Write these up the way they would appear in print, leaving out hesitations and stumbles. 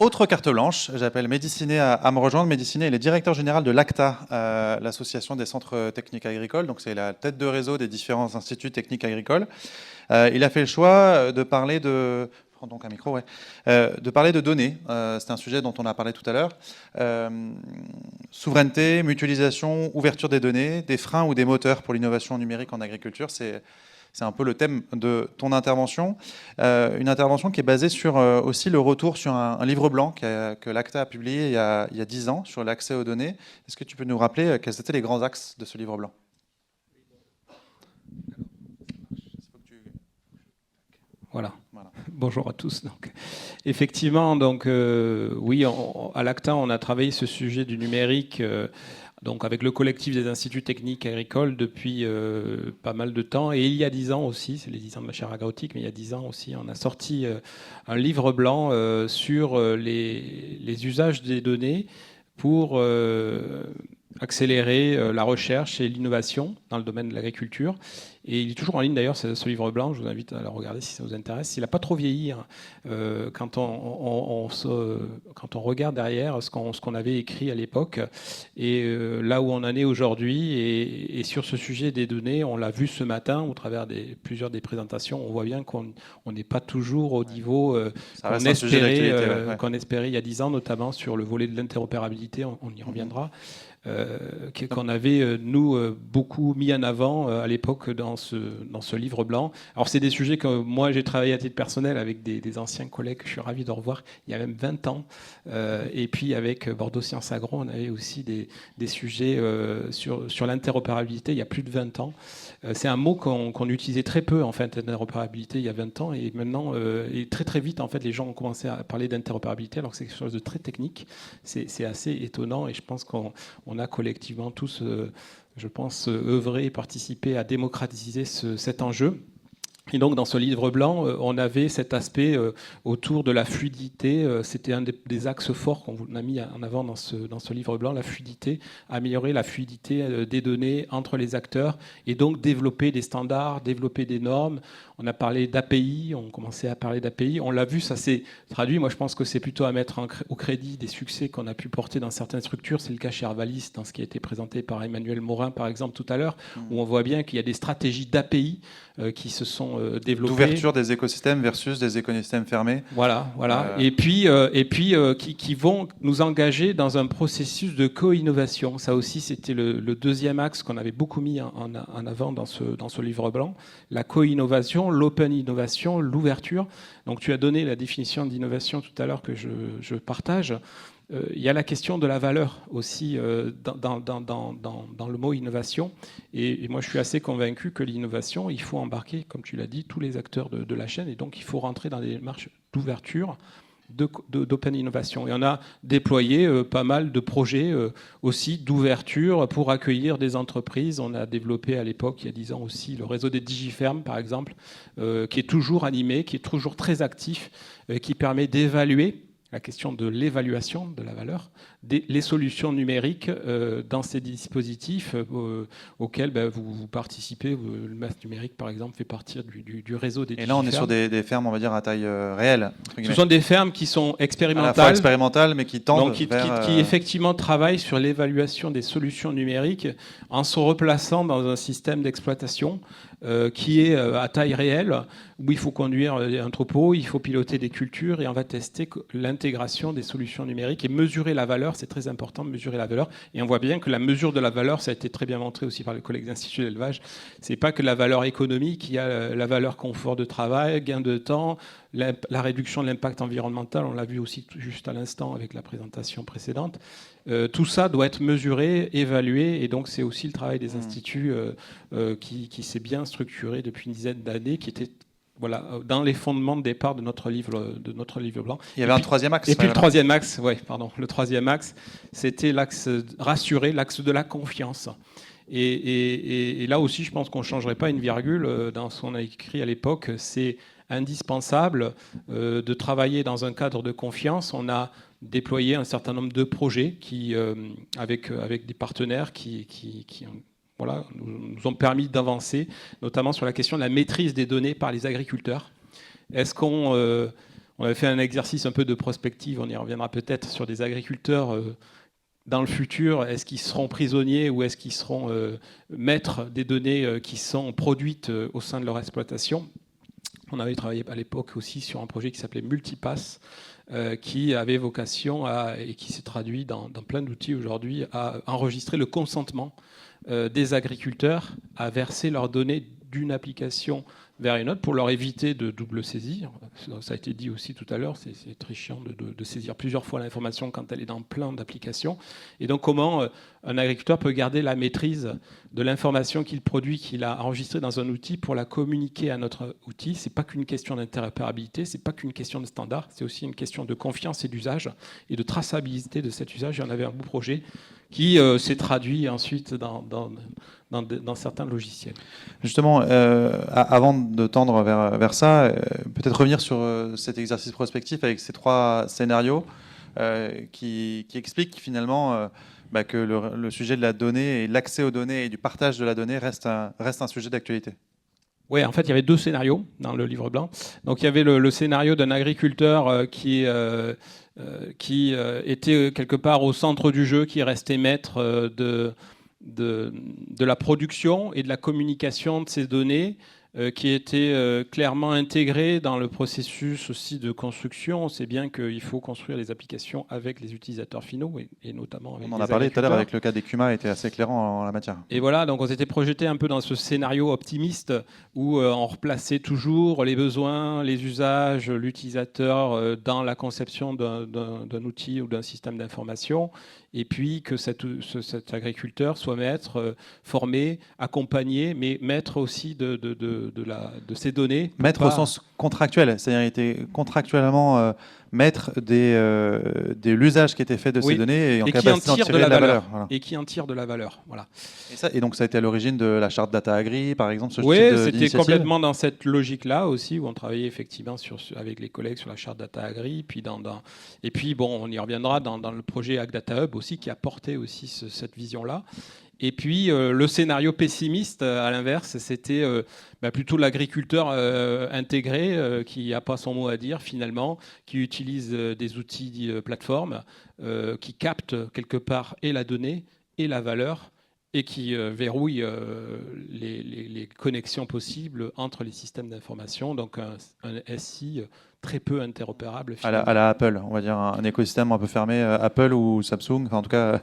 Autre carte blanche, j'appelle Médiciné à me rejoindre. Médiciné, il est directeur général de l'ACTA, l'association des centres techniques agricoles. Donc c'est la tête de réseau des différents instituts techniques agricoles. Il a fait le choix de parler de... Prends donc un micro, ouais. De parler de données. C'est un sujet dont on a parlé tout à l'heure. Souveraineté, mutualisation, ouverture des données, des freins ou des moteurs pour l'innovation numérique en agriculture. C'est un peu le thème de ton intervention. Une intervention qui est basée sur aussi le retour sur un livre blanc que l'ACTA a publié il y a 10 ans sur l'accès aux données. Est-ce que tu peux nous rappeler quels étaient les grands axes de ce livre blanc ? Voilà. Bonjour à tous. Donc, effectivement, donc, oui, à l'ACTA, on a travaillé ce sujet du numérique donc avec le collectif des instituts techniques agricoles depuis pas mal de temps. Et il y a 10 ans aussi, c'est les 10 ans de ma chaire agronautique, mais il y a 10 ans aussi, on a sorti un livre blanc sur les usages des données pour accélérer la recherche et l'innovation dans le domaine de l'agriculture. Et il est toujours en ligne d'ailleurs, ce livre blanc, je vous invite à le regarder si ça vous intéresse. Il n'a pas trop vieilli. Quand on regarde derrière ce qu'on avait écrit à l'époque et là où on en est aujourd'hui, et sur ce sujet des données, on l'a vu ce matin au travers plusieurs des présentations, on voit bien qu'on n'est pas toujours au niveau qu'on espérait il y a 10 ans, notamment sur le volet de l'interopérabilité, on y reviendra. Qu'on avait, nous, beaucoup mis en avant à l'époque dans ce livre blanc. Alors, c'est des sujets que moi, j'ai travaillé à titre personnel avec des anciens collègues que je suis ravi de revoir il y a même 20 ans. Et puis, avec Bordeaux Sciences Agro, on avait aussi des sujets sur l'interopérabilité il y a plus de 20 ans. C'est un mot qu'on utilisait très peu, en fait, l'interopérabilité il y a 20 ans. Et maintenant, et très, très vite, en fait, les gens ont commencé à parler d'interopérabilité alors que c'est quelque chose de très technique. C'est assez étonnant et je pense qu'on a collectivement tous, je pense, œuvré et participé à démocratiser cet enjeu. Et donc, dans ce livre blanc, on avait cet aspect autour de la fluidité. C'était un des axes forts qu'on a mis en avant dans ce livre blanc, la fluidité, améliorer la fluidité des données entre les acteurs et donc développer des standards, développer des normes. On a parlé d'API, on commençait à parler d'API. On l'a vu, ça s'est traduit. Moi, je pense que c'est plutôt à mettre au crédit des succès qu'on a pu porter dans certaines structures. C'est le cas chez Arvalis, dans ce qui a été présenté par Emmanuel Morin, par exemple, tout à l'heure, où on voit bien qu'il y a des stratégies d'API qui se sont développées. D'ouverture des écosystèmes versus des écosystèmes fermés. Voilà. Et puis qui vont nous engager dans un processus de co-innovation. Ça aussi, c'était le deuxième axe qu'on avait beaucoup mis en avant dans ce livre blanc. La co-innovation, l'open innovation, l'ouverture. Donc tu as donné la définition d'innovation tout à l'heure que je partage. Il y a la question de la valeur aussi dans le mot innovation. Et moi, je suis assez convaincu que l'innovation, il faut embarquer, comme tu l'as dit, tous les acteurs de la chaîne. Et donc, il faut rentrer dans des démarches d'ouverture, d'open innovation. Et on a déployé pas mal de projets aussi d'ouverture pour accueillir des entreprises. On a développé à l'époque, il y a 10 ans aussi, le réseau des Digifermes, par exemple, qui est toujours animé, qui est toujours très actif, qui permet d'évaluer la question de l'évaluation de la valeur, les solutions numériques dans ces dispositifs auxquels vous participez. Le MAS numérique, par exemple, fait partie du réseau des Digifermes. Et là, on est sur des fermes, on va dire, à taille réelle. Ce sont des fermes qui sont expérimentales. À la fois expérimentales, mais qui tendent vers... qui effectivement travaillent sur l'évaluation des solutions numériques en se replaçant dans un système d'exploitation qui est à taille réelle, où il faut conduire un troupeau, il faut piloter des cultures et on va tester l'intégration des solutions numériques et mesurer la valeur. C'est très important de mesurer la valeur. Et on voit bien que la mesure de la valeur, ça a été très bien montré aussi par les collègues d'Institut d'élevage, c'est pas que la valeur économique, il y a la valeur confort de travail, gain de temps, la réduction de l'impact environnemental, on l'a vu aussi juste à l'instant avec la présentation précédente. Tout ça doit être mesuré, évalué, et donc c'est aussi le travail des instituts qui s'est bien structuré depuis une dizaine d'années, qui était dans les fondements de départ de notre livre blanc. Il y avait un troisième axe. Et puis le troisième axe, le troisième axe, c'était l'axe rassuré, l'axe de la confiance. Et là aussi, je pense qu'on ne changerait pas une virgule dans ce qu'on a écrit à l'époque. C'est indispensable de travailler dans un cadre de confiance. On a déployé un certain nombre de projets avec des partenaires qui nous ont permis d'avancer, notamment sur la question de la maîtrise des données par les agriculteurs. Est-ce qu'on On avait fait un exercice un peu de prospective, on y reviendra peut-être, sur des agriculteurs dans le futur. Est-ce qu'ils seront prisonniers ou est-ce qu'ils seront maîtres des données qui sont produites au sein de leur exploitation? On avait travaillé à l'époque aussi sur un projet qui s'appelait Multipass, qui avait vocation et qui s'est traduit dans plein d'outils aujourd'hui, à enregistrer le consentement des agriculteurs à verser leurs données d'une application vers une autre pour leur éviter de double saisir. Ça a été dit aussi tout à l'heure, c'est très chiant de saisir plusieurs fois l'information quand elle est dans plein d'applications. Et donc comment un agriculteur peut garder la maîtrise de l'information qu'il produit, qu'il a enregistrée dans un outil pour la communiquer à notre outil. C'est pas qu'une question d'interopérabilité, c'est pas qu'une question de standard, c'est aussi une question de confiance et d'usage et de traçabilité de cet usage. Et on avait un beau projet qui s'est traduit ensuite dans certains logiciels. Justement, avant de tendre vers ça, peut-être revenir sur cet exercice prospectif avec ces 3 scénarios qui expliquent finalement que le sujet de la donnée et l'accès aux données et du partage de la donnée reste un sujet d'actualité. Oui, en fait, il y avait 2 scénarios dans le livre blanc. Donc, il y avait le scénario d'un agriculteur qui était quelque part au centre du jeu, qui restait maître de la production et de la communication de ces données, qui était clairement intégré dans le processus aussi de construction. On sait bien qu'il faut construire les applications avec les utilisateurs finaux et notamment avec les agriculteurs. On en a parlé tout à l'heure avec le cas des CUMA, était assez éclairant en la matière. Et voilà, donc on s'était projeté un peu dans ce scénario optimiste où on replaçait toujours les besoins, les usages, l'utilisateur dans la conception d'un outil ou d'un système d'information, et puis que cet agriculteur soit maître, formé, accompagné, mais maître aussi de ces données. Maître au sens contractuel, c'est-à-dire il était contractuellement maître de l'usage qui était fait de ces données et en capacité d'en tirer de la valeur. Voilà. Et qui en tire de la valeur. Voilà. Et donc ça a été à l'origine de la charte Data Agri, par exemple, ce type c'était d'initiative. complètement dans cette logique-là aussi, où on travaillait effectivement avec les collègues sur la charte Data Agri. Et puis, bon, on y reviendra dans le projet Ag Data Hub aussi, qui a porté aussi cette vision-là. Et puis le scénario pessimiste, à l'inverse, c'était plutôt l'agriculteur intégré qui n'a pas son mot à dire finalement, qui utilise des outils plateformes, qui capte quelque part et la donnée et la valeur et qui verrouille les connexions possibles entre les systèmes d'information. Donc un SI très peu interopérable. À la Apple, on va dire un écosystème un peu fermé, Apple ou Samsung, en tout cas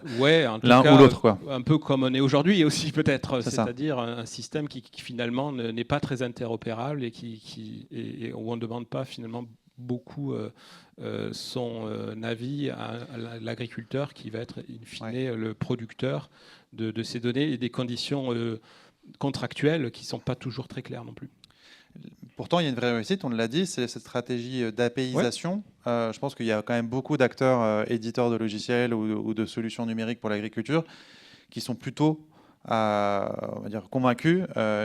l'un ou l'autre, quoi. Un peu comme on est aujourd'hui aussi peut-être, c'est-à-dire un système qui finalement n'est pas très interopérable et où on ne demande pas finalement beaucoup son avis à l'agriculteur qui va être in fine le producteur de ces données et des conditions contractuelles qui ne sont pas toujours très claires non plus. Pourtant, il y a une vraie réussite, on l'a dit, c'est cette stratégie d'APIisation. Je pense qu'il y a quand même beaucoup d'acteurs éditeurs de logiciels ou de solutions numériques pour l'agriculture qui sont plutôt on va dire, convaincus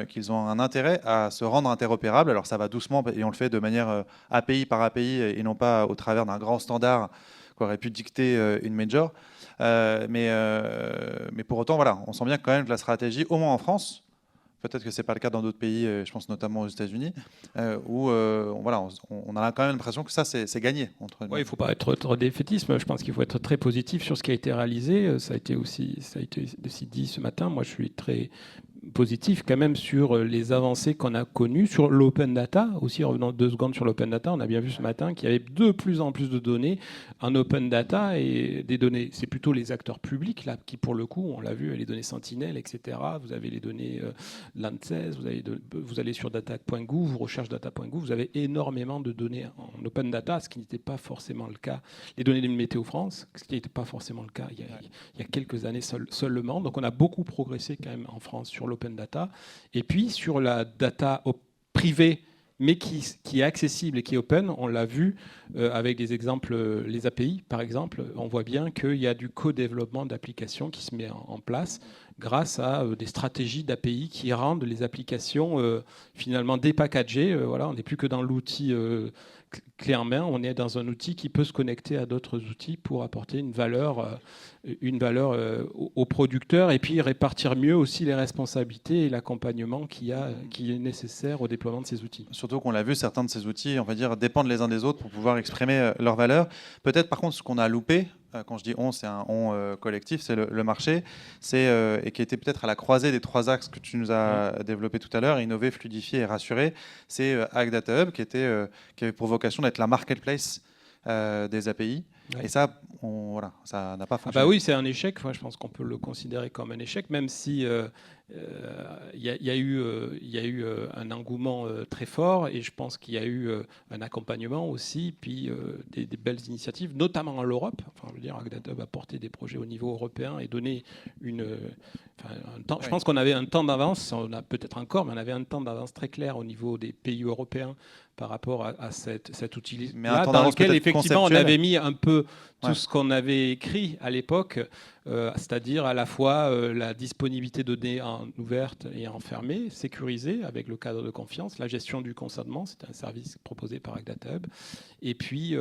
qu'ils ont un intérêt à se rendre interopérables. Alors ça va doucement et on le fait de manière API par API et non pas au travers d'un grand standard qu'aurait pu dicter une major. Mais pour autant, voilà, on sent bien quand même que la stratégie, au moins en France, peut-être que ce n'est pas le cas dans d'autres pays, je pense notamment aux États-Unis, où on a quand même l'impression que ça, c'est gagné. Il ne faut pas être trop défaitiste. Je pense qu'il faut être très positif sur ce qui a été réalisé. Ça a été aussi dit ce matin. Moi, je suis très positif quand même sur les avancées qu'on a connues, sur l'open data. Aussi, revenons 2 secondes sur l'open data, on a bien vu ce matin qu'il y avait de plus en plus de données en open data et des données. C'est plutôt les acteurs publics là, qui, pour le coup, on l'a vu, les données Sentinel, etc. Vous avez les données l'ANSES, vous allez sur data.gouv, vous recherchez data.gouv, vous avez énormément de données en open data, ce qui n'était pas forcément le cas. Les données de Météo France, ce qui n'était pas forcément le cas il y a quelques années seulement. Donc on a beaucoup progressé quand même en France sur l'open data. Et puis sur la data privée, mais qui est accessible et qui est open, on l'a vu avec des exemples, les API par exemple, on voit bien qu'il y a du co-développement d'applications qui se met en place. grâce à des stratégies d'API qui rendent les applications finalement dépackagées. Voilà, on n'est plus que dans l'outil clé en main, on est dans un outil qui peut se connecter à d'autres outils pour apporter une valeur aux producteurs et puis répartir mieux aussi les responsabilités et l'accompagnement qui est nécessaire au déploiement de ces outils. Surtout qu'on l'a vu, certains de ces outils, on va dire, dépendent les uns des autres pour pouvoir exprimer leur valeur. Peut-être par contre ce qu'on a loupé, quand je dis on, c'est un on collectif, c'est le marché, et qui était peut-être à la croisée des 3 axes que tu nous as développés tout à l'heure, innover, fluidifier et rassurer. C'est Ag Data Hub qui avait pour vocation d'être la marketplace des API. Ouais. Et ça, voilà, ça n'a pas fonctionné. Bah oui, c'est un échec. Moi, je pense qu'on peut le considérer comme un échec, même si y a eu un engouement très fort, et je pense qu'il y a eu un accompagnement aussi, puis des belles initiatives, notamment en Europe. Enfin, je veux dire, Ag Data Hub a porté des projets au niveau européen et donné un temps. Oui. Je pense qu'on avait un temps d'avance, on a peut-être encore, mais on avait un temps d'avance très clair au niveau des pays européens par rapport à cet outil-là, dans lequel effectivement on avait mis un peu tout ce qu'on avait écrit à l'époque, c'est-à-dire à la fois la disponibilité de données ouvertes et enfermées, sécurisées avec le cadre de confiance, la gestion du consentement, c'est un service proposé par Ag Data Hub, et puis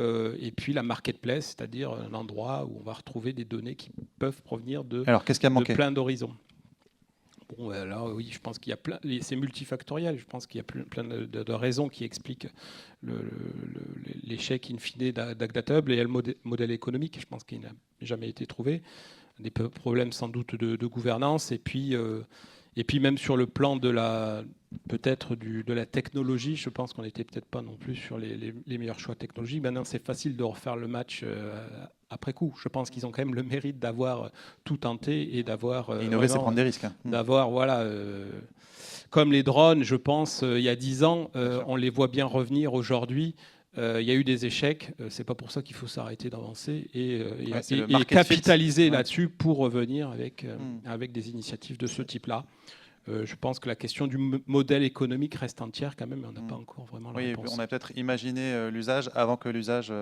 la marketplace, c'est-à-dire un endroit où on va retrouver des données qui peuvent provenir de plein d'horizons. Bon, là, oui, je pense qu'il y a c'est multifactoriel. Je pense qu'il y a plein de raisons qui expliquent l'échec in fine d'Ag Data Hub. Et le modèle économique, je pense qu'il n'a jamais été trouvé. Des problèmes sans doute de gouvernance. Et puis même sur le plan de la technologie, je pense qu'on n'était peut-être pas non plus sur les meilleurs choix technologiques. Maintenant, c'est facile de refaire le match après coup. Je pense qu'ils ont quand même le mérite d'avoir tout tenté et d'avoir... innover, c'est prendre des risques. D'avoir, voilà... comme les drones, je pense, il y a 10 ans, on les voit bien revenir aujourd'hui. Il y a eu des échecs. C'est pas pour ça qu'il faut s'arrêter d'avancer et capitaliser là-dessus pour revenir avec des initiatives de ce type-là. Je pense que la question du modèle économique reste entière quand même, mais on n'a pas encore vraiment la réponse. On a peut-être imaginé l'usage avant que l'usage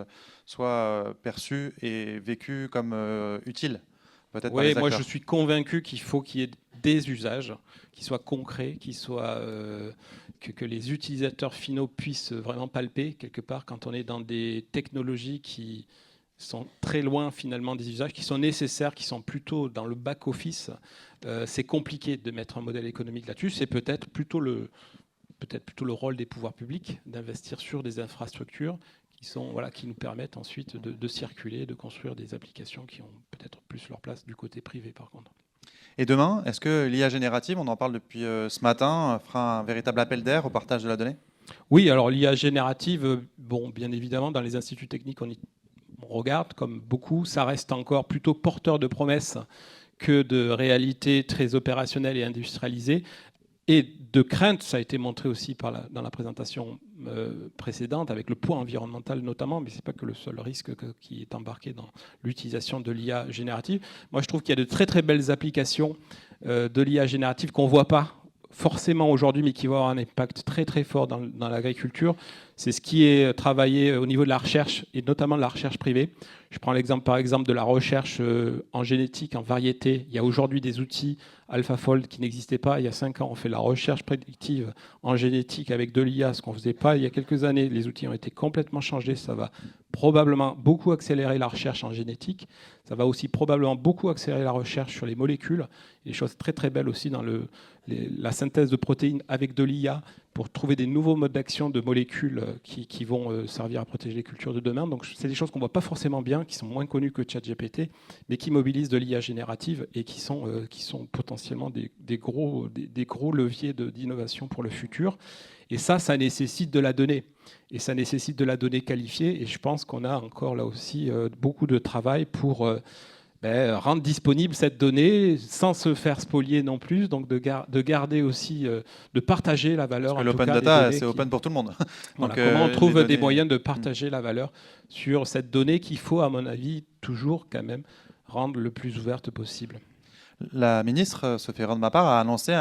soit perçu et vécu comme utile. Oui, moi je suis convaincu qu'il faut qu'il y ait des usages qui soient concrets, que les utilisateurs finaux puissent vraiment palper quelque part quand on est dans des technologies qui sont très loin finalement des usages, qui sont nécessaires, qui sont plutôt dans le back-office. C'est compliqué de mettre un modèle économique là-dessus. C'est peut-être plutôt le rôle des pouvoirs publics d'investir sur des infrastructures qui nous permettent ensuite de circuler, de construire des applications qui ont peut-être plus leur place du côté privé par contre. Et demain, est-ce que l'IA générative, on en parle depuis ce matin, fera un véritable appel d'air au partage de la donnée ? Oui, alors l'IA générative, bien évidemment, dans les instituts techniques, on regarde comme beaucoup, ça reste encore plutôt porteur de promesses que de réalités très opérationnelles et industrialisées. Et de crainte, ça a été montré aussi dans la présentation précédente, avec le poids environnemental notamment, mais ce n'est pas que le seul risque qui est embarqué dans l'utilisation de l'IA générative. Moi, je trouve qu'il y a de très très belles applications de l'IA générative qu'on ne voit pas forcément aujourd'hui, mais qui vont avoir un impact très très fort dans l'agriculture. C'est ce qui est travaillé au niveau de la recherche, et notamment de la recherche privée. Je prends l'exemple par exemple de la recherche en génétique, en variété. Il y a aujourd'hui des outils AlphaFold qui n'existaient pas. Il y a 5 ans, on fait la recherche prédictive en génétique avec de l'IA, ce qu'on ne faisait pas il y a quelques années. Les outils ont été complètement changés. Ça va probablement beaucoup accélérer la recherche en génétique. Ça va aussi probablement beaucoup accélérer la recherche sur les molécules. Des choses très très belles aussi dans la synthèse de protéines avec de l'IA pour trouver des nouveaux modes d'action de molécules qui vont servir à protéger les cultures de demain. Donc c'est des choses qu'on ne voit pas forcément bien, qui sont moins connues que ChatGPT, mais qui mobilisent de l'IA générative et qui sont potentiellement des gros leviers d'innovation pour le futur. Et ça nécessite de la donnée. Et ça nécessite de la donnée qualifiée. Et je pense qu'on a encore là aussi beaucoup de travail pour rendre disponible cette donnée sans se faire spolier non plus, donc de garder aussi, de partager la valeur. Parce que l'open data, c'est open pour tout le monde. Voilà, donc, comment on trouve des moyens de partager la valeur sur cette donnée qu'il faut, à mon avis, toujours quand même rendre le plus ouverte possible. La ministre, Sophie Roth de ma part, a annoncé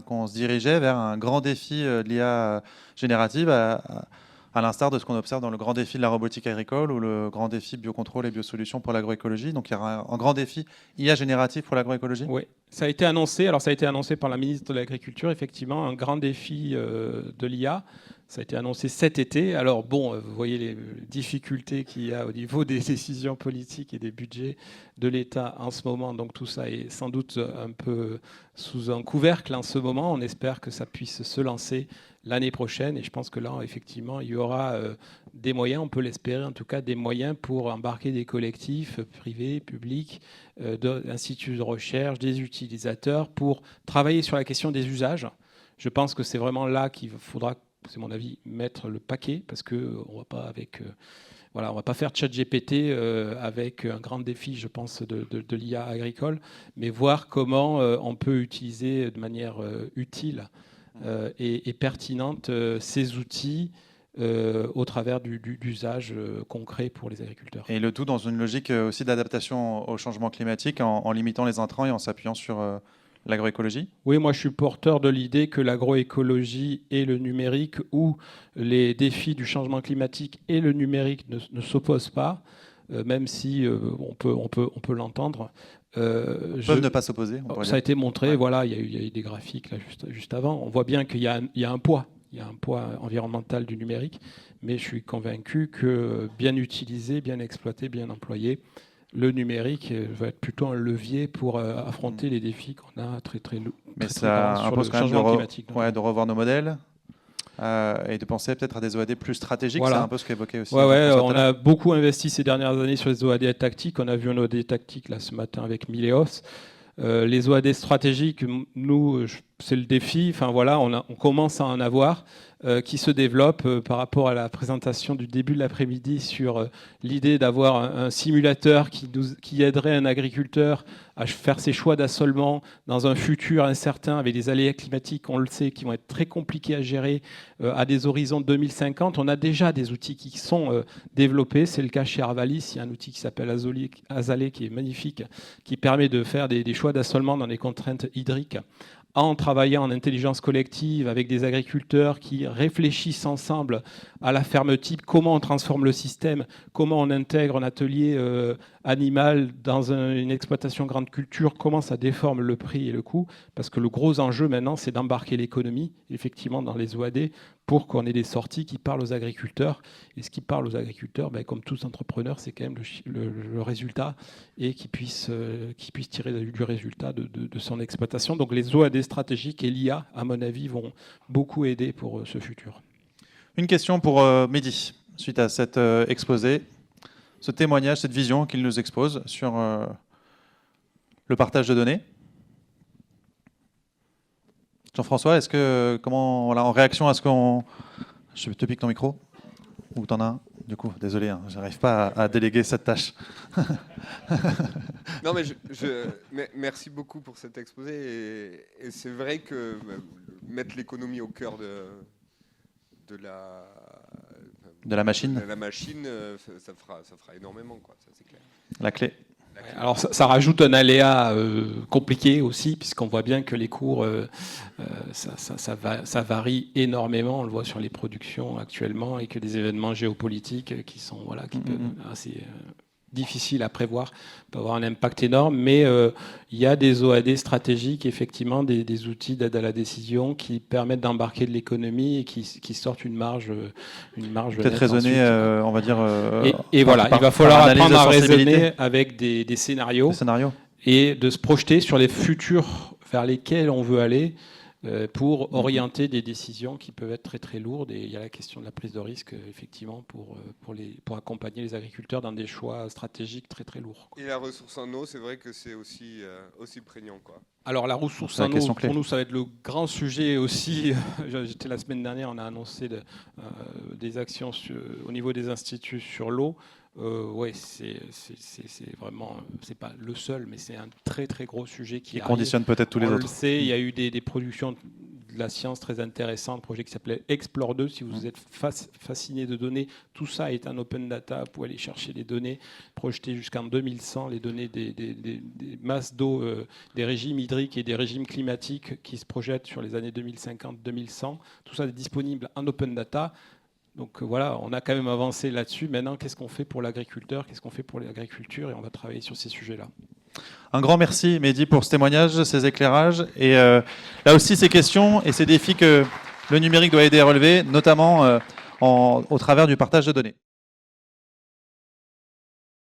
qu'on se dirigeait vers un grand défi de l'IA générative à l'instar de ce qu'on observe dans le grand défi de la robotique agricole ou le grand défi biocontrôle et biosolutions pour l'agroécologie. Donc il y aura un grand défi IA génératif pour l'agroécologie. Oui, ça a été annoncé. Alors ça a été annoncé par la ministre de l'Agriculture, effectivement, un grand défi de l'IA. Ça a été annoncé cet été. Alors bon, vous voyez les difficultés qu'il y a au niveau des décisions politiques et des budgets de l'État en ce moment. Donc tout ça est sans doute un peu sous un couvercle en ce moment. On espère que ça puisse se lancer l'année prochaine. Et je pense que là, effectivement, il y aura des moyens, on peut l'espérer en tout cas, des moyens pour embarquer des collectifs privés, publics, d'instituts de recherche, des utilisateurs, pour travailler sur la question des usages. Je pense que c'est vraiment là qu'il faudra, c'est mon avis, mettre le paquet, parce qu'on va pas avec... Voilà, on ne va pas faire ChatGPT avec un grand défi, je pense, de l'IA agricole, mais voir comment on peut utiliser de manière utile et pertinente ces outils au travers d'usages concrets pour les agriculteurs. Et le tout dans une logique aussi d'adaptation au changement climatique en limitant les intrants et en s'appuyant sur l'agroécologie. Oui, moi je suis porteur de l'idée que l'agroécologie et le numérique, ou les défis du changement climatique et le numérique ne s'opposent pas, même si on peut l'entendre. Peuvent ne pas s'opposer. Ça a été montré, voilà, il y a eu des graphiques là, juste avant. On voit bien qu'il y a un poids. Il y a un poids environnemental du numérique, mais je suis convaincu que bien utilisé, bien exploité, bien employé, le numérique va être plutôt un levier pour affronter les défis qu'on a très mais ça impose quand même climatique. De revoir nos modèles et de penser peut-être à des OAD plus stratégiques. Voilà. C'est un peu ce qu'évoquait aussi. Ouais, on a beaucoup investi ces dernières années sur les OAD tactiques. On a vu un OAD tactique là, ce matin avec Mileos. Les OAD stratégiques, nous, c'est le défi. Enfin voilà, on commence à en avoir qui se développent par rapport à la présentation du début de l'après-midi sur l'idée d'avoir un simulateur qui aiderait un agriculteur à faire ses choix d'assolement dans un futur incertain avec des aléas climatiques, on le sait, qui vont être très compliqués à gérer à des horizons 2050. On a déjà des outils qui sont développés. C'est le cas chez Arvalis. Il y a un outil qui s'appelle Azalea qui est magnifique, qui permet de faire des choix d'assolement dans des contraintes hydriques, en travaillant en intelligence collective avec des agriculteurs qui réfléchissent ensemble à la ferme type, comment on transforme le système, comment on intègre un atelier animal dans une exploitation grande culture, comment ça déforme le prix et le coût, parce que le gros enjeu maintenant, c'est d'embarquer l'économie, effectivement, dans les OAD, pour qu'on ait des sorties qui parlent aux agriculteurs. Et ce qui parle aux agriculteurs, comme tous entrepreneurs, c'est quand même le résultat, et qu'ils puissent tirer du résultat de son exploitation. Donc les OAD stratégiques et l'IA, à mon avis, vont beaucoup aider pour ce futur. Une question pour Mehdi, suite à cet exposé, ce témoignage, cette vision qu'il nous expose sur le partage de données. Jean-François, en réaction à ce qu'on... Je te pique ton micro, ou t'en as un? Du coup, désolé, j'arrive pas à déléguer cette tâche. Non, mais merci beaucoup pour cet exposé. Et c'est vrai que mettre l'économie au cœur de la machine, ça fera énormément, quoi, ça c'est clair. La clé. Alors ça rajoute un aléa compliqué aussi, puisqu'on voit bien que les cours, ça varie énormément. On le voit sur les productions actuellement, et que des événements géopolitiques qui sont assez difficiles à prévoir peuvent avoir un impact énorme. Mais il y a des OAD stratégiques, effectivement, des outils d'aide à la décision qui permettent d'embarquer de l'économie et qui sortent une marge peut-être raisonner, on va dire. Et voilà, il va falloir apprendre à raisonner avec des scénarios et de se projeter sur les futurs vers lesquels on veut aller pour orienter des décisions qui peuvent être très très lourdes. Et il y a la question de la prise de risque, effectivement, pour accompagner les agriculteurs dans des choix stratégiques très très lourds. Et la ressource en eau, c'est vrai que c'est aussi prégnant, quoi. Alors la ressource en eau, pour nous, ça va être le grand sujet aussi. J'étais la semaine dernière, on a annoncé des actions au niveau des instituts sur l'eau. Oui, c'est vraiment, c'est pas le seul, mais c'est un très très gros sujet qui conditionne peut-être tous les autres. On le sait, il y a eu des productions de la science très intéressantes, un projet qui s'appelait Explore 2. Si vous êtes fasciné de données, tout ça est un open data. Vous pouvez aller chercher les données projetées jusqu'en 2100, les données des masses d'eau, des régimes hydriques et des régimes climatiques qui se projettent sur les années 2050-2100. Tout ça est disponible en open data. Donc voilà, on a quand même avancé là-dessus. Maintenant, qu'est-ce qu'on fait pour l'agriculteur, qu'est-ce qu'on fait pour l'agriculture, et on va travailler sur ces sujets-là. Un grand merci, Mehdi, pour ce témoignage, ces éclairages, et là aussi ces questions et ces défis que le numérique doit aider à relever, notamment au travers du partage de données.